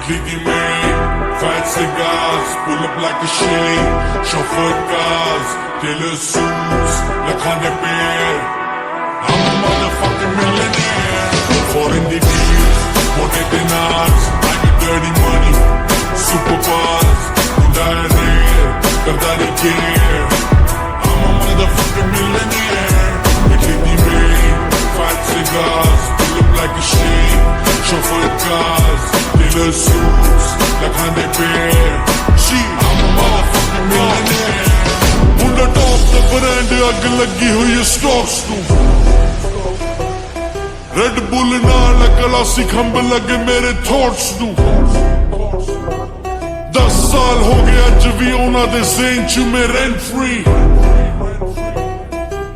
Italy the main, fat cigars, pull up like a shade, chauffeur cars, tailor suits, lakhane pair. I'm a motherfucking millionaire. Foreign the deals, mote dinars, I get dirty money, super bars, diarrhea, karda nahi care. I'm a motherfucking millionaire. Italy the main, fat cigars, pull up like a shade, chauffeur cars, tailor suits, lakhane pair. I'm a motherfucking millionaire. Munda top the brand, ag lagi hui hai stocks tu. Red Bull naal glassi khambh lage mere thoughts nu. 10 saal ho gaya aj vi ona de zane ch me rent free.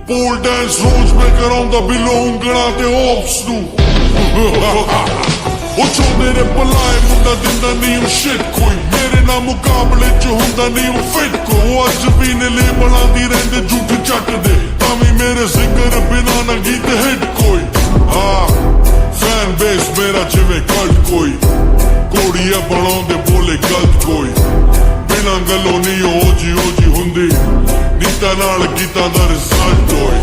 Pole dance roads mein karaunda below ungana te ops nu. O chode ne palaye munda dinda nahi shit koi. Mere na muqabale ch hunda nahi fit ko. Aj vi ne labels di rehde jhoot chat de. Tami mere zikr bina na geet hit koi. Fan base mera jive cult koi. Kodiya banaude bole galt koi. Bina galo nahi oji hundi. Nita naal kita da result koi.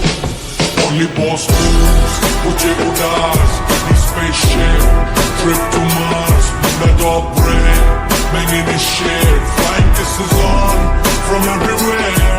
Only boss moves, uche udas, the spaceship, trip to Mars, munda dog bread, banging his shit, flying kisses on from everywhere.